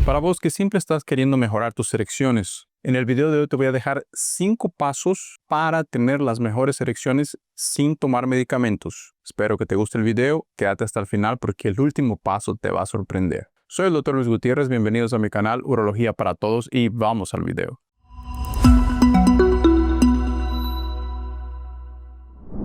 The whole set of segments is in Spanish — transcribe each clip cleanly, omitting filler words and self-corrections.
Para vos que siempre estás queriendo mejorar tus erecciones, en el video de hoy te voy a dejar 5 pasos para tener las mejores erecciones sin tomar medicamentos. Espero que te guste el video, quédate hasta el final porque el último paso te va a sorprender. Soy el Dr. Luis Gutiérrez, bienvenidos a mi canal Urología para Todos y vamos al video.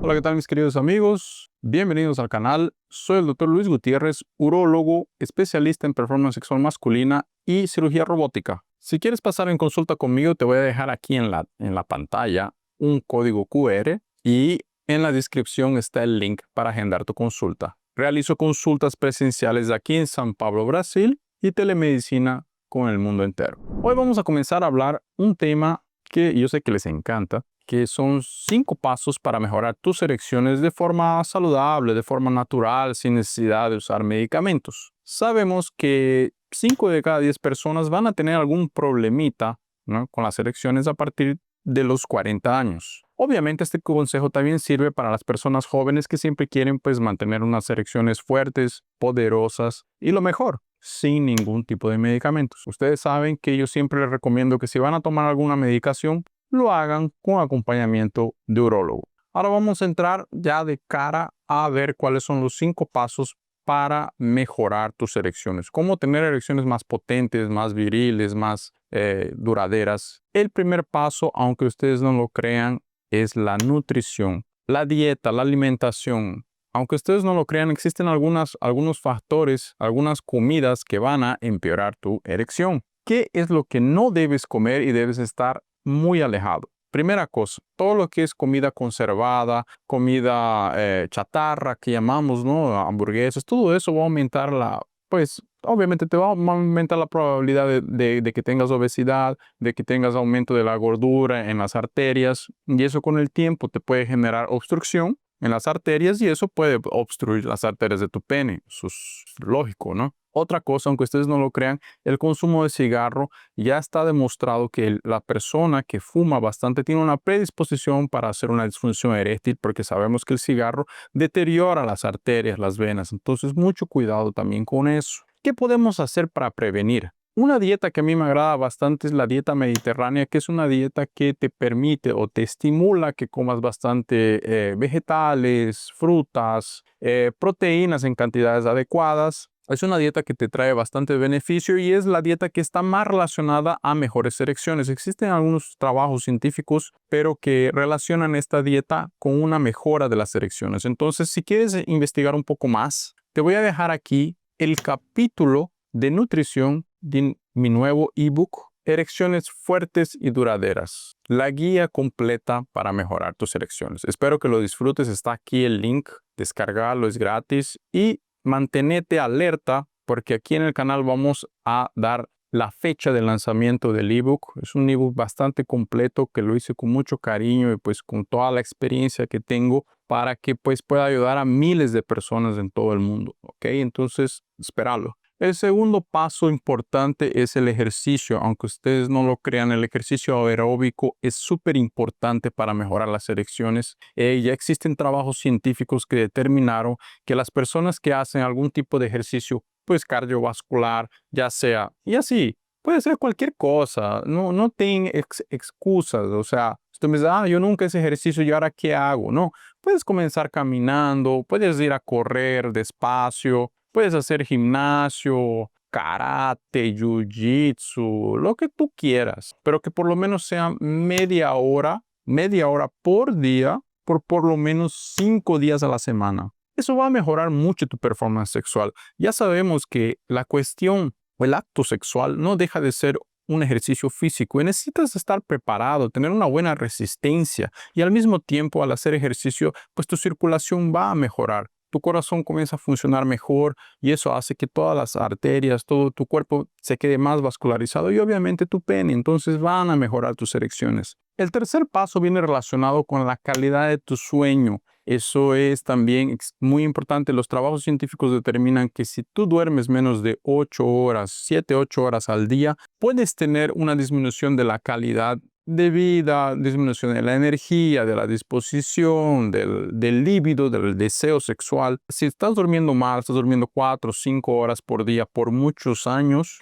Hola, ¿qué tal mis queridos amigos? Bienvenidos al canal. Soy el Dr. Luis Gutiérrez, urólogo, especialista en performance sexual masculina y cirugía robótica. Si quieres pasar en consulta conmigo, te voy a dejar aquí en la pantalla un código QR y en la descripción está el link para agendar tu consulta. Realizo consultas presenciales aquí en San Pablo, Brasil y telemedicina con el mundo entero. Hoy vamos a comenzar a hablar un tema que yo sé que les encanta, que son 5 pasos para mejorar tus erecciones de forma saludable, de forma natural, sin necesidad de usar medicamentos. Sabemos que 5 de cada 10 personas van a tener algún problemita, ¿no?, con las erecciones a partir de los 40 años. Obviamente este consejo también sirve para las personas jóvenes que siempre quieren mantener unas erecciones fuertes, poderosas y lo mejor, sin ningún tipo de medicamentos. Ustedes saben que yo siempre les recomiendo que si van a tomar alguna medicación, lo hagan con acompañamiento de urólogo. Ahora vamos a entrar ya de cara a ver cuáles son los 5 pasos para mejorar tus erecciones. Cómo tener erecciones más potentes, más viriles, más duraderas. El primer paso, aunque ustedes no lo crean, es la nutrición, la dieta, la alimentación. Aunque ustedes no lo crean, existen algunos factores, algunas comidas que van a empeorar tu erección. ¿Qué es lo que no debes comer y debes estar muy alejado? Primera cosa, todo lo que es comida conservada, comida chatarra que llamamos, ¿no?, hamburguesas, todo eso va a aumentar obviamente te va a aumentar la probabilidad de que tengas obesidad, de que tengas aumento de la gordura en las arterias, y eso con el tiempo te puede generar obstrucción en las arterias y eso puede obstruir las arterias de tu pene. Eso es lógico, ¿no? Otra cosa, aunque ustedes no lo crean, el consumo de cigarro ya está demostrado que la persona que fuma bastante tiene una predisposición para hacer una disfunción eréctil porque sabemos que el cigarro deteriora las arterias, las venas. Entonces, mucho cuidado también con eso. ¿Qué podemos hacer para prevenir? Una dieta que a mí me agrada bastante es la dieta mediterránea, que es una dieta que te permite o te estimula que comas bastante vegetales, frutas, proteínas en cantidades adecuadas. Es una dieta que te trae bastante beneficio y es la dieta que está más relacionada a mejores erecciones. Existen algunos trabajos científicos, pero que relacionan esta dieta con una mejora de las erecciones. Entonces, si quieres investigar un poco más, te voy a dejar aquí el capítulo de nutrición de mi nuevo ebook, Erecciones fuertes y duraderas. La guía completa para mejorar tus erecciones. Espero que lo disfrutes. Está aquí el link. Descargarlo, es gratis. Y mantenete alerta porque aquí en el canal vamos a dar la fecha de lanzamiento del ebook. Es un ebook bastante completo que lo hice con mucho cariño y con toda la experiencia que tengo para que pueda ayudar a miles de personas en todo el mundo. ¿Ok? Entonces, espéralo. El segundo paso importante es el ejercicio. Aunque ustedes no lo crean, el ejercicio aeróbico es súper importante para mejorar las erecciones. Ya existen trabajos científicos que determinaron que las personas que hacen algún tipo de ejercicio, cardiovascular, ya sea, y así, puede ser cualquier cosa, no tienen excusas. O sea, usted me dice, yo nunca hice ejercicio, ¿y ahora qué hago? No, puedes comenzar caminando, puedes ir a correr despacio, puedes hacer gimnasio, karate, jiu-jitsu, lo que tú quieras, pero que por lo menos sea media hora por día, por lo menos 5 días a la semana. Eso va a mejorar mucho tu performance sexual. Ya sabemos que la cuestión o el acto sexual no deja de ser un ejercicio físico y necesitas estar preparado, tener una buena resistencia y al mismo tiempo al hacer ejercicio, tu circulación va a mejorar. Tu corazón comienza a funcionar mejor y eso hace que todas las arterias, todo tu cuerpo se quede más vascularizado y obviamente tu pene. Entonces van a mejorar tus erecciones. El tercer paso viene relacionado con la calidad de tu sueño. Eso es también muy importante. Los trabajos científicos determinan que si tú duermes menos de 8 horas, 7, 8 horas al día, puedes tener una disminución de la calidad de vida, disminución de la energía, de la disposición, del líbido, del deseo sexual. Si estás durmiendo mal, estás durmiendo 4 o 5 horas por día por muchos años,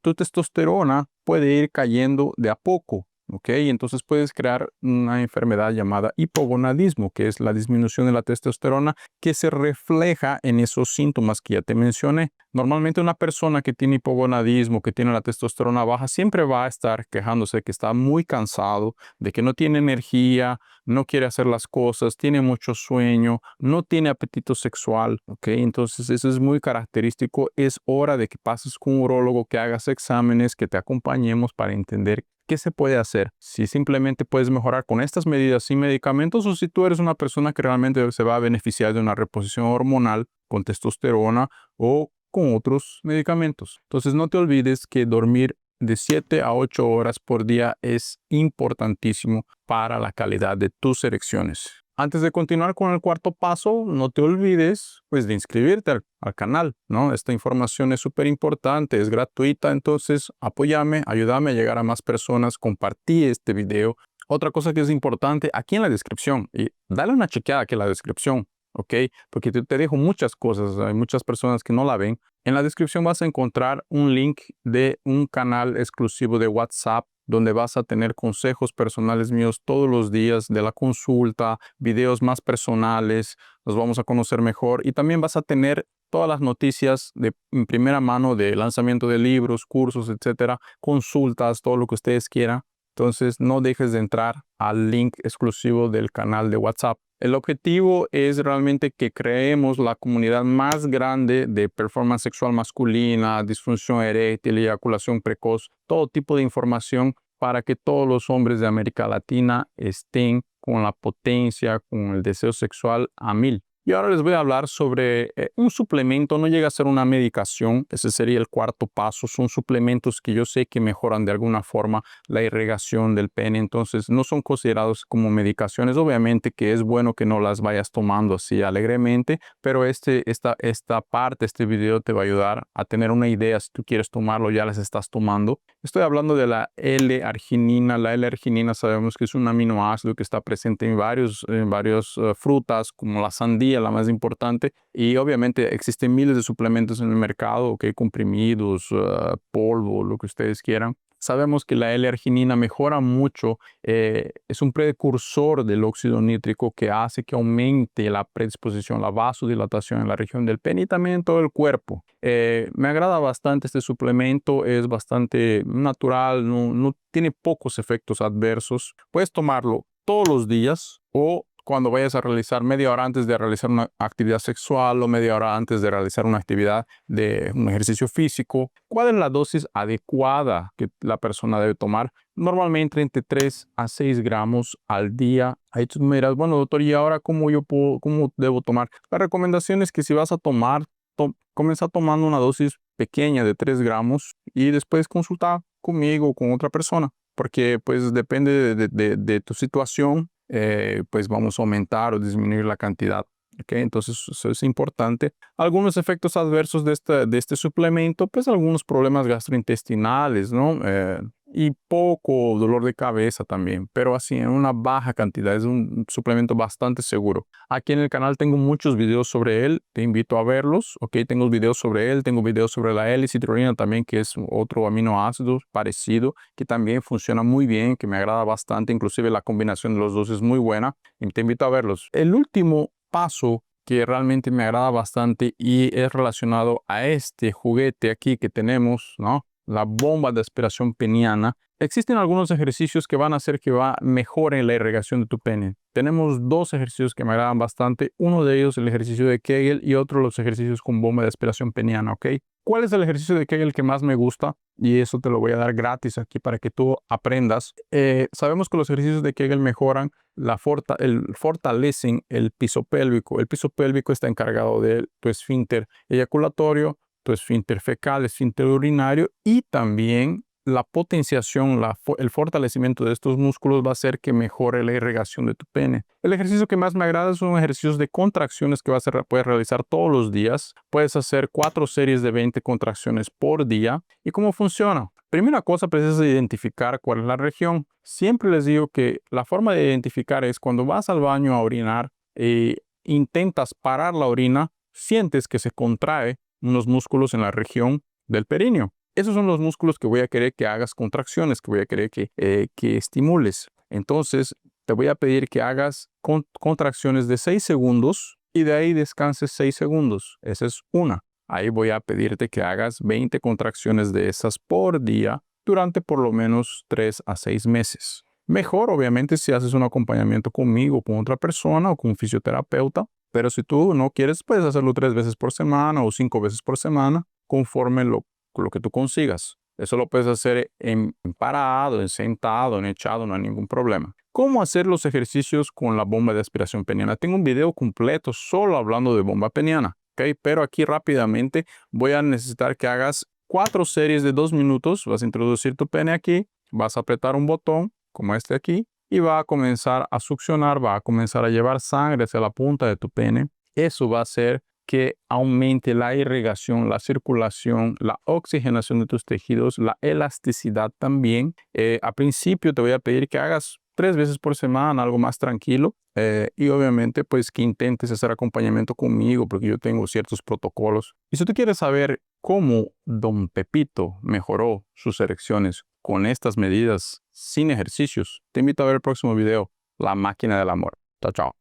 tu testosterona puede ir cayendo de a poco. ¿Ok? Entonces puedes crear una enfermedad llamada hipogonadismo, que es la disminución de la testosterona que se refleja en esos síntomas que ya te mencioné. Normalmente una persona que tiene hipogonadismo, que tiene la testosterona baja, siempre va a estar quejándose de que está muy cansado, de que no tiene energía, no quiere hacer las cosas, tiene mucho sueño, no tiene apetito sexual. ¿Ok? Entonces eso es muy característico. Es hora de que pases con un urólogo, que hagas exámenes, que te acompañemos para entender ¿qué se puede hacer? Si simplemente puedes mejorar con estas medidas sin medicamentos o si tú eres una persona que realmente se va a beneficiar de una reposición hormonal con testosterona o con otros medicamentos. Entonces no te olvides que dormir de 7 a 8 horas por día es importantísimo para la calidad de tus erecciones. Antes de continuar con el cuarto paso, no te olvides pues de inscribirte al canal, ¿no? Esta información es súper importante, es gratuita, entonces apóyame, ayúdame a llegar a más personas, compartí este video. Otra cosa que es importante, aquí en la descripción, y dale una chequeada aquí en la descripción, ¿ok? Porque te dejo muchas cosas, hay muchas personas que no la ven. En la descripción vas a encontrar un link de un canal exclusivo de WhatsApp donde vas a tener consejos personales míos todos los días de la consulta, videos más personales, nos vamos a conocer mejor y también vas a tener todas las noticias en primera mano de lanzamiento de libros, cursos, etcétera, consultas, todo lo que ustedes quieran. Entonces no dejes de entrar al link exclusivo del canal de WhatsApp. El objetivo es realmente que creemos la comunidad más grande de performance sexual masculina, disfunción eréctil, eyaculación precoz, todo tipo de información para que todos los hombres de América Latina estén con la potencia, con el deseo sexual a 1000. Y ahora les voy a hablar sobre un suplemento, no llega a ser una medicación, ese sería el cuarto paso, son suplementos que yo sé que mejoran de alguna forma la irrigación del pene, entonces no son considerados como medicaciones, obviamente que es bueno que no las vayas tomando así alegremente, pero esta parte, este video te va a ayudar a tener una idea si tú quieres tomarlo, ya las estás tomando. Estoy hablando de la L-arginina. La L-arginina sabemos que es un aminoácido que está presente en varias frutas, como la sandía, la más importante. Y obviamente existen miles de suplementos en el mercado, okay, comprimidos, polvo, lo que ustedes quieran. Sabemos que la L-arginina mejora mucho, es un precursor del óxido nítrico que hace que aumente la predisposición, la vasodilatación en la región del pene y también en todo el cuerpo. Me agrada bastante este suplemento, es bastante natural, no tiene pocos efectos adversos. Puedes tomarlo todos los días o cuando vayas a realizar media hora antes de realizar una actividad sexual o media hora antes de realizar una actividad de un ejercicio físico. ¿Cuál es la dosis adecuada que la persona debe tomar? Normalmente entre 3 a 6 gramos al día. Ahí tú me dirás, bueno, doctor, ¿y ahora cómo debo tomar? La recomendación es que si vas a tomar, comienza tomando una dosis pequeña de 3 gramos y después consulta conmigo o con otra persona, porque pues depende de tu situación, pues vamos a aumentar o disminuir la cantidad. Okay, entonces eso es importante. Algunos efectos adversos de este suplemento, pues algunos problemas gastrointestinales, ¿no? Y poco dolor de cabeza también, pero así en una baja cantidad. Es un suplemento bastante seguro. Aquí en el canal tengo muchos videos sobre él, te invito a verlos, ¿ok? Tengo videos sobre él, tengo videos sobre la L-citrulina también, que es otro aminoácido parecido, que también funciona muy bien, que me agrada bastante, inclusive la combinación de los dos es muy buena, y te invito a verlos. El último paso que realmente me agrada bastante y es relacionado a este juguete aquí que tenemos, ¿no? La bomba de aspiración peniana. Existen algunos ejercicios que van a hacer que mejoren la irrigación de tu pene. Tenemos dos ejercicios que me agradan bastante. Uno de ellos el ejercicio de Kegel y otro los ejercicios con bomba de aspiración peniana, ¿ok? ¿Cuál es el ejercicio de Kegel que más me gusta? Y eso te lo voy a dar gratis aquí para que tú aprendas. Sabemos que los ejercicios de Kegel mejoran fortalecen el piso pélvico. El piso pélvico está encargado de tu esfínter eyaculatorio, tu esfínter fecal, esfínter urinario y también la potenciación, el fortalecimiento de estos músculos va a hacer que mejore la irrigación de tu pene. El ejercicio que más me agrada son ejercicios de contracciones que puedes realizar todos los días. Puedes hacer 4 series de 20 contracciones por día. ¿Y cómo funciona? Primera cosa precisa identificar cuál es la región. Siempre les digo que la forma de identificar es cuando vas al baño a orinar e intentas parar la orina, sientes que se contrae unos músculos en la región del períneo. Esos son los músculos que voy a querer que hagas contracciones, que voy a querer que estimules. Entonces, te voy a pedir que hagas contracciones de 6 segundos y de ahí descanses 6 segundos. Esa es una. Ahí voy a pedirte que hagas 20 contracciones de esas por día durante por lo menos 3 a 6 meses. Mejor, obviamente, si haces un acompañamiento conmigo, con otra persona o con un fisioterapeuta. Pero si tú no quieres, puedes hacerlo 3 veces por semana o 5 veces por semana, conforme lo que tú consigas. Eso lo puedes hacer en parado, en sentado, en echado, no hay ningún problema. ¿Cómo hacer los ejercicios con la bomba de aspiración peniana? Tengo un video completo solo hablando de bomba peniana. Okay, pero aquí rápidamente voy a necesitar que hagas 4 series de 2 minutos. Vas a introducir tu pene aquí, vas a apretar un botón como este aquí y va a comenzar a succionar, va a comenzar a llevar sangre hacia la punta de tu pene. Eso va a hacer que aumente la irrigación, la circulación, la oxigenación de tus tejidos, la elasticidad también. A principio te voy a pedir que hagas 3 veces por semana, algo más tranquilo. Y obviamente pues que intentes hacer acompañamiento conmigo porque yo tengo ciertos protocolos. Y si tú quieres saber cómo Don Pepito mejoró sus erecciones con estas medidas sin ejercicios, te invito a ver el próximo video, La Máquina del Amor. Chao, chao.